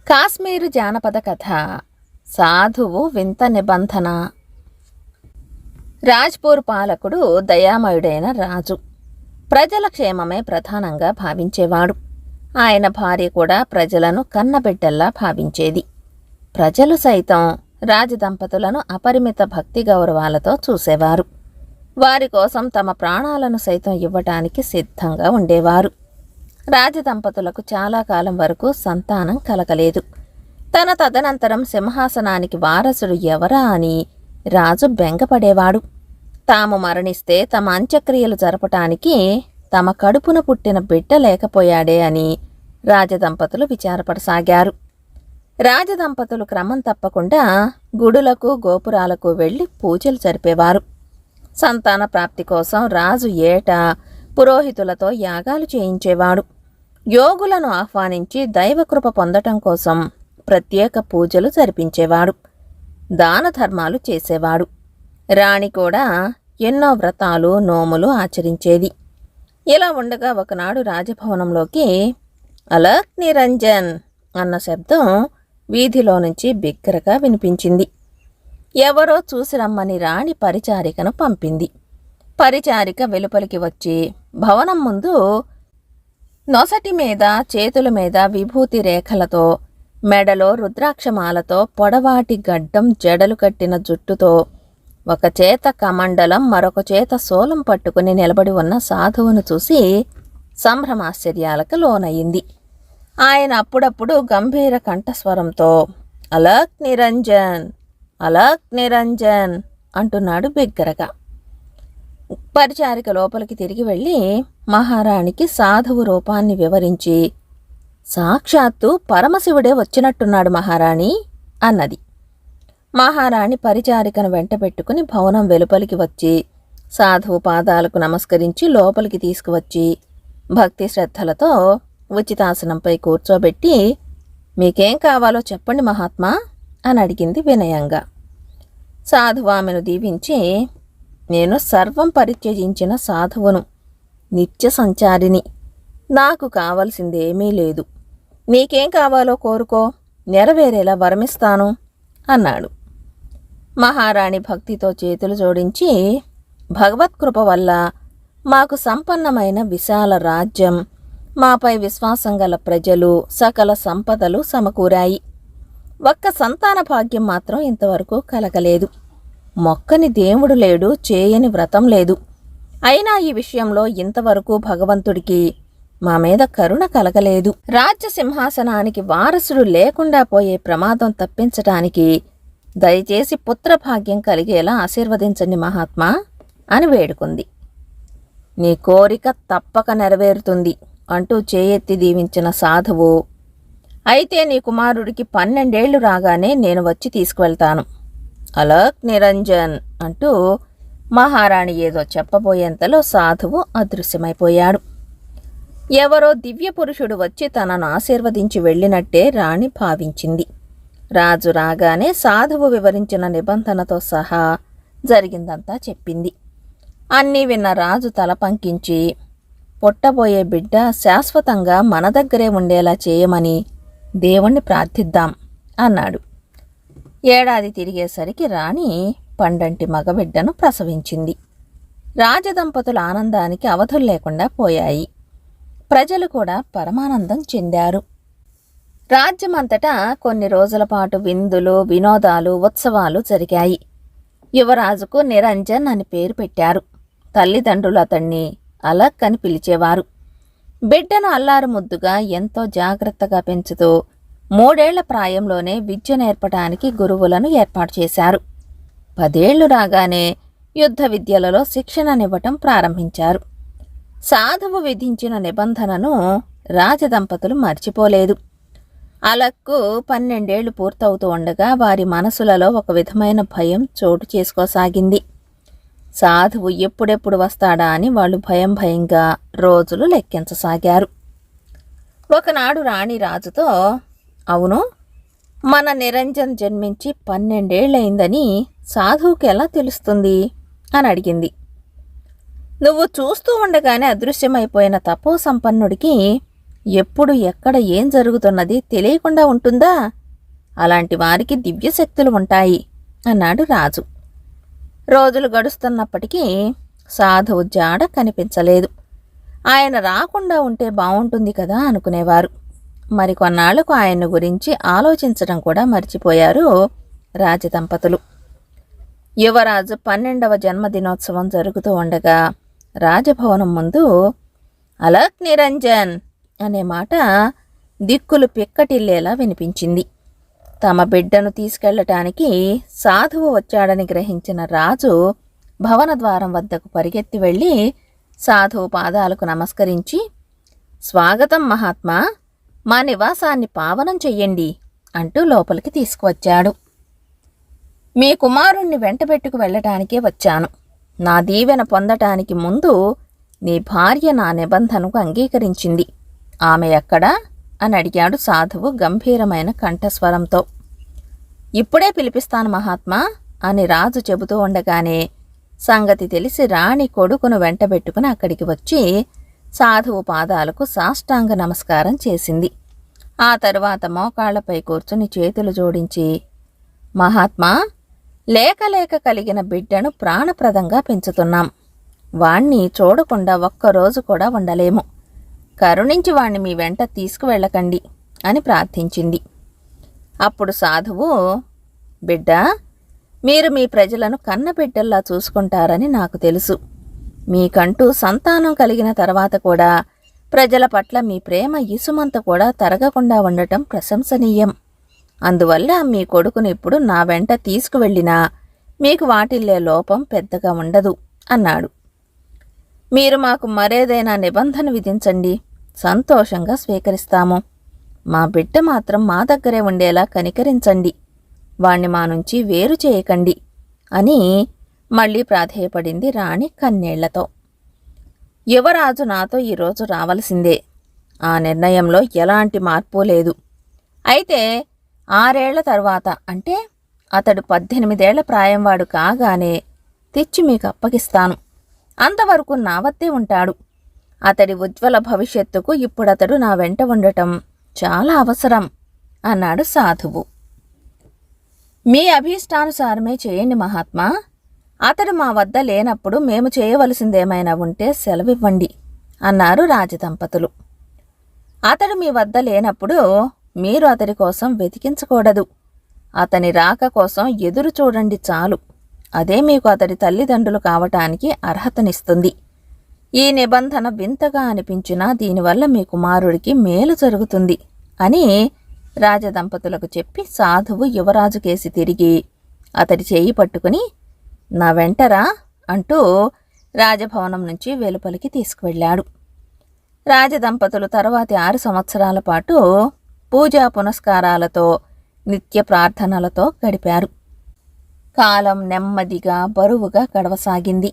కాశ్మీరు జానపద కథ. సాధువు వింత నిబంధన. రాజ్పూర్ పాలకుడు దయామయుడైన రాజు. ప్రజల క్షేమమే ప్రధానంగా భావించేవాడు. ఆయన భార్య కూడా ప్రజలను కన్నబిడ్డల్లా భావించేది. ప్రజలు సైతం రాజదంపతులను అపరిమిత భక్తి గౌరవాలతో చూసేవారు. వారి కోసం తమ ప్రాణాలను సైతం ఇవ్వటానికి సిద్ధంగా ఉండేవారు. రాజదంపతులకు చాలా కాలం వరకు సంతానం కలగలేదు. తన తదనంతరం సింహాసనానికి వారసుడు ఎవరా అని రాజు బెంగపడేవాడు. తాము మరణిస్తే తమ అంత్యక్రియలు జరపటానికి తమ కడుపున పుట్టిన బిడ్డ లేకపోయాడే అని రాజదంపతులు విచారపడసాగారు. రాజదంపతులు క్రమం తప్పకుండా గుడులకు గోపురాలకు వెళ్లి పూజలు జరిపేవారు. సంతాన ప్రాప్తి కోసం రాజు ఏటా పురోహితులతో యాగాలు చేయించేవాడు. యోగులను ఆహ్వానించి దైవకృప పొందటం కోసం ప్రత్యేక పూజలు జరిపించేవాడు. దాన ధర్మాలు చేసేవాడు. రాణి కూడా ఎన్నో వ్రతాలు నోములు ఆచరించేది. ఇలా ఉండగా ఒకనాడు రాజభవనంలోకి అలక్ నిరంజన్ అన్న శబ్దం వీధిలో నుంచి బిగ్గరగా వినిపించింది. ఎవరో చూసి రమ్మని రాణి పరిచారికను పంపింది. పరిచారిక వెలుపలికి వచ్చి భవనం ముందు నొసటి మీద చేతుల మీద విభూతి రేఖలతో, మెడలో రుద్రాక్షమాలతో, పొడవాటి గడ్డం జడలు కట్టిన జుట్టుతో, ఒక చేత కమండలం మరొక చేత శూలం పట్టుకుని నిలబడి ఉన్న సాధువును చూసి సంభ్రమాశ్చర్యాలకు లోనయింది. ఆయన అప్పుడప్పుడు గంభీర కంఠస్వరంతో అలక్ నిరంజన్, అలక్ నిరంజన్ అంటున్నాడు బిగ్గరగా. పరిచారిక లోపలికి తిరిగి వెళ్ళి మహారాణికి సాధువు రూపాన్ని వివరించి, సాక్షాత్తు పరమశివుడే వచ్చినట్టున్నాడు మహారాణి అన్నది. మహారాణి పరిచారికను వెంటబెట్టుకుని భవనం వెలుపలికి వచ్చి సాధువు పాదాలకు నమస్కరించి లోపలికి తీసుకువచ్చి భక్తి శ్రద్ధలతో ఉచితాసనంపై కూర్చోబెట్టి, మీకేం కావాలో చెప్పండి మహాత్మా అని అడిగింది వినయంగా. సాధువు ఆమెను దీవించి, నేను సర్వం పరిత్యజించిన సాధువును, నిత్య సంచారిని. నాకు కావలసిందేమీ లేదు. నీకేం కావాలో కోరుకో, నెరవేరేలా వరమిస్తాను అన్నాడు. మహారాణి భక్తితో చేతులు జోడించి, భగవత్కృప వల్ల మాకు సంపన్నమైన విశాల రాజ్యం, మాపై విశ్వాసం గల ప్రజలు, సకల సంపదలు సమకూరాయి. ఒక్క సంతాన భాగ్యం మాత్రం ఇంతవరకు కలగలేదు. మొక్కని దేవుడు లేడు, చేయని వ్రతం లేదు. అయినా ఈ విషయంలో ఇంతవరకు భగవంతుడికి మా మీద కరుణ కలగలేదు. రాజ్య సింహాసనానికి వారసుడు లేకుండా పోయే ప్రమాదం తప్పించటానికి దయచేసి పుత్రభాగ్యం కలిగేలా ఆశీర్వదించండి మహాత్మా అని వేడుకుంది. నీ కోరిక తప్పక నెరవేరుతుంది అంటూ చేయెత్తి దీవించిన సాధువు, అయితే నీ కుమారుడికి 12 ఏళ్లు రాగానే నేను వచ్చి తీసుకువెళ్తాను అలక్ నిరంజన్ అంటూ మహారాణి ఏదో చెప్పబోయేంతలో సాధువు అదృశ్యమైపోయాడు. ఎవరో దివ్య పురుషుడు వచ్చి తనను ఆశీర్వదించి వెళ్ళినట్టే రాణి భావించింది. రాజు రాగానే సాధువు వివరించిన నిబంధనతో సహా జరిగిందంతా చెప్పింది. అన్నీ విన్న రాజు తల పంకించి, పుట్టబోయే బిడ్డ శాశ్వతంగా మన దగ్గరే ఉండేలా చేయమని దేవుణ్ణి ప్రార్థిద్దాం అన్నాడు. ఏడాది తిరిగేసరికి రాణి పండంటి మగబిడ్డను ప్రసవించింది. రాజదంపతుల ఆనందానికి అవధులు లేకుండా పోయాయి. ప్రజలు కూడా పరమానందం చెందారు. రాజ్యమంతటా కొన్ని రోజుల పాటు విందులు, వినోదాలు, ఉత్సవాలు జరిగాయి. యువరాజుకు నిరంజన్ అని పేరు పెట్టారు. తల్లిదండ్రులు అతన్ని అలక్ అని పిలిచేవారు. బిడ్డను అల్లారు ముద్దుగా ఎంతో జాగ్రత్తగా పెంచుతూ 3 ఏళ్ల ప్రాయంలోనే విద్య నేర్పటానికి గురువులను ఏర్పాటు చేశారు. 10 ఏళ్లు రాగానే యుద్ధ విద్యలలో శిక్షణనివ్వటం ప్రారంభించారు. సాధువు విధించిన నిబంధనను రాజదంపతులు మర్చిపోలేదు. అలక్కు 12 ఏళ్లు పూర్తవుతూ ఉండగా వారి మనసులలో ఒక విధమైన భయం చోటు చేసుకోసాగింది. సాధువు ఎప్పుడెప్పుడు వస్తాడా అని వాళ్ళు భయంగా రోజులు లెక్కించసాగారు. ఒకనాడు రాణి రాజుతో, అవును, మన నిరంజన్ జన్మించి 12 ఏళ్లయిందని సాధువుకి ఎలా తెలుస్తుంది అని అడిగింది. నువ్వు చూస్తూ ఉండగానే అదృశ్యమైపోయిన తపో సంపన్నుడికి ఎప్పుడు ఎక్కడ ఏం జరుగుతున్నది తెలియకుండా ఉంటుందా? అలాంటి వారికి దివ్యశక్తులు ఉంటాయి అన్నాడు రాజు. రోజులు గడుస్తున్నప్పటికీ సాధువు జాడ కనిపించలేదు. ఆయన రాకుండా ఉంటే బావుంటుంది కదా అనుకునేవారు. మరికొన్నాళ్లకు ఆయన గురించి ఆలోచించడం కూడా మర్చిపోయారు రాజదంపతులు. యువరాజు 12వ జన్మదినోత్సవం జరుగుతూ ఉండగా రాజభవనం ముందు అలక్ నిరంజన్ అనే మాట దిక్కులు పిక్కటిల్లేలా వినిపించింది. తమ బిడ్డను తీసుకెళ్లటానికి సాధువు వచ్చాడని గ్రహించిన రాజు భవన ద్వారం వద్దకు పరిగెత్తి వెళ్ళి సాధువు పాదాలకు నమస్కరించి, స్వాగతం మహాత్మా, మా నివాసాన్ని పావనం చెయ్యండి అంటూ లోపలికి తీసుకువచ్చాడు. మీ కుమారుణ్ణి వెంటబెట్టుకు వెళ్లటానికే వచ్చాను. నా దీవెన పొందటానికి ముందు నీ భార్య నా నిబంధనకు అంగీకరించింది. ఆమె ఎక్కడా అని అడిగాడు సాధువు గంభీరమైన కంఠస్వరంతో. ఇప్పుడే పిలిపిస్తాను మహాత్మా అని రాజు చెబుతూ ఉండగానే సంగతి తెలిసి రాణి కొడుకును వెంటబెట్టుకుని అక్కడికి వచ్చి సాధువు పాదాలకు సాష్టాంగ నమస్కారం చేసింది. ఆ తరువాత మోకాళ్లపై కూర్చుని చేతులు జోడించి, మహాత్మా, లేక లేక కలిగిన బిడ్డను ప్రాణప్రదంగా పెంచుతున్నాం. వాణ్ణి చూడకుండా ఒక్కరోజు కూడా ఉండలేము. కరుణించి వాణ్ణి మీ వెంట తీసుకువెళ్ళకండి అని ప్రార్థించింది. అప్పుడు సాధువు, బిడ్డా, మీరు మీ ప్రజలను కన్నబిడ్డల్లా చూసుకుంటారని నాకు తెలుసు. మీకంటూ సంతానం కలిగిన తర్వాత కూడా ప్రజల పట్ల మీ ప్రేమ ఇసుమంత కూడా తరగకుండా ఉండటం ప్రశంసనీయం. అందువల్ల మీ కొడుకుని ఇప్పుడు నా వెంట తీసుకువెళ్ళినా మీకు వాటిల్లే లోపం పెద్దగా ఉండదు అన్నాడు. మీరు మాకు మరేదైనా నిబంధన విధించండి, సంతోషంగా స్వీకరిస్తాము. మా బిడ్డ మాత్రం మా దగ్గరే ఉండేలా కనికరించండి. వాణ్ణి మా నుంచి వేరు చేయకండి అని మళ్లీ ప్రాధేయపడింది రాణి కన్నీళ్లతో. యువరాజు నాతో ఈరోజు రావలసిందే. ఆ నిర్ణయంలో ఎలాంటి మార్పు లేదు. అయితే 6 ఏళ్ల తర్వాత, అంటే అతడు 18 ఏళ్ల ప్రాయంవాడు కాగానే తెచ్చి మీకు అప్పగిస్తాను. అంతవరకు నా వద్దే ఉంటాడు. అతడి ఉజ్వల భవిష్యత్తుకు ఇప్పుడతడు నా వెంట ఉండటం చాలా అవసరం అన్నాడు సాధువు. మీ అభీష్టానుసారమే చేయండి మహాత్మా. అతడు మా వద్ద లేనప్పుడు మేము చేయవలసిందేమైనా ఉంటే సెలవివ్వండి అన్నారు రాజదంపతులు. అతడు మీ వద్ద లేనప్పుడు మీరు అతడి కోసం వెతికించకూడదు. అతని రాక కోసం ఎదురు చూడండి చాలు. అదే మీకు అతడి తల్లిదండ్రులు కావటానికి అర్హతనిస్తుంది. ఈ నిబంధన వింతగా అనిపించినా దీనివల్ల మీ కుమారుడికి మేలు జరుగుతుంది అని రాజదంపతులకు చెప్పి సాధువు యువరాజు కేసి తిరిగి అతడి చేయి పట్టుకుని, నా వెంటరా అంటూ రాజభవనం నుంచి వెలుపలికి తీసుకువెళ్ళాడు. రాజదంపతులు తరువాతి 6 సంవత్సరాల పాటు పూజా పునస్కారాలతో నిత్య ప్రార్థనలతో గడిపారు. కాలం నెమ్మదిగా బరువుగా గడవసాగింది.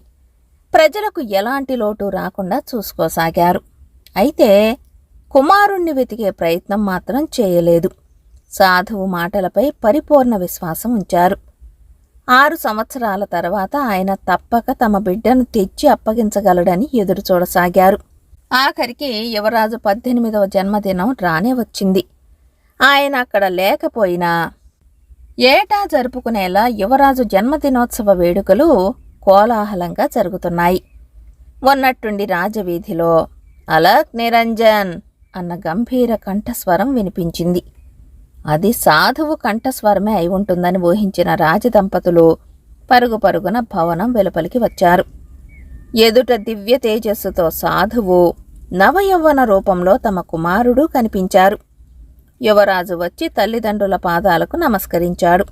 ప్రజలకు ఎలాంటి లోటు రాకుండా చూసుకోసాగారు. అయితే కుమారుణ్ణి వెతికే ప్రయత్నం మాత్రం చేయలేదు. సాధువు మాటలపై పరిపూర్ణ విశ్వాసం ఉంచారు. 6 సంవత్సరాల తర్వాత ఆయన తప్పక తమ బిడ్డను తెచ్చి అప్పగించగలడని ఎదురుచూడసాగారు. ఆఖరికి యువరాజు 18వ జన్మదినం రానే వచ్చింది. ఆయన అక్కడ లేకపోయినా ఏటా జరుపుకునేలా యువరాజు జన్మదినోత్సవ వేడుకలు కోలాహలంగా జరుగుతున్నాయి. ఉన్నట్టుండి రాజవీధిలో అలక్ నిరంజన్ అన్న గంభీర కంఠస్వరం వినిపించింది. అది సాధువు కంఠస్వరమే అయి ఉంటుందని ఊహించిన రాజదంపతులు పరుగు పరుగున భవనం వెలుపలికి వచ్చారు. ఎదుట దివ్య తేజస్సుతో సాధువు నవయౌవన రూపంలో తమ కుమారుడు కనిపించారు. యువరాజు వచ్చి తల్లిదండ్రుల పాదాలకు నమస్కరించాడు.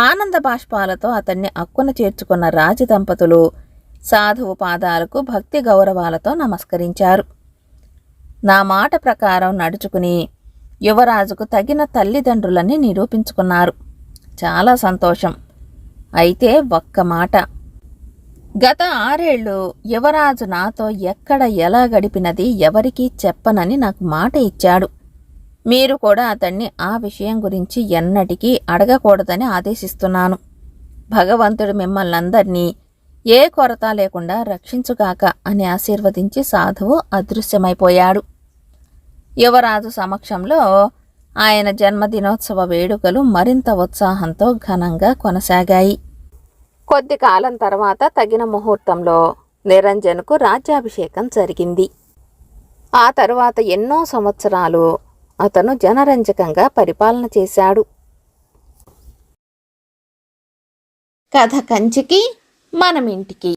ఆనంద బాష్పాలతో అతన్ని అక్కున చేర్చుకున్న రాజదంపతులు సాధువు పాదాలకు భక్తి గౌరవాలతో నమస్కరించారు. నా మాట ప్రకారం నడుచుకుని యువరాజుకు తగిన తల్లిదండ్రులని నిరూపించుకున్నారు. చాలా సంతోషం. అయితే ఒక్క మాట, గత 6 ఏళ్లు యువరాజు నాతో ఎక్కడ ఎలా గడిపినది ఎవరికీ చెప్పనని నాకు మాట ఇచ్చాడు. మీరు కూడా అతన్ని ఆ విషయం గురించి ఎన్నటికీ అడగకూడదని ఆదేశిస్తున్నాను. భగవంతుడు మిమ్మల్నందర్నీ ఏ కొరత లేకుండా రక్షించుగాక అని ఆశీర్వదించి సాధువు అదృశ్యమైపోయాడు. యువరాజు సమక్షంలో ఆయన జన్మదినోత్సవ వేడుకలు మరింత ఉత్సాహంతో ఘనంగా కొనసాగాయి. కొద్ది కాలం తర్వాత తగిన ముహూర్తంలో నిరంజన్కు రాజ్యాభిషేకం జరిగింది. ఆ తరువాత ఎన్నో సంవత్సరాలు అతను జనరంజకంగా పరిపాలన చేశాడు. కథ కంచికి మనమింటికి.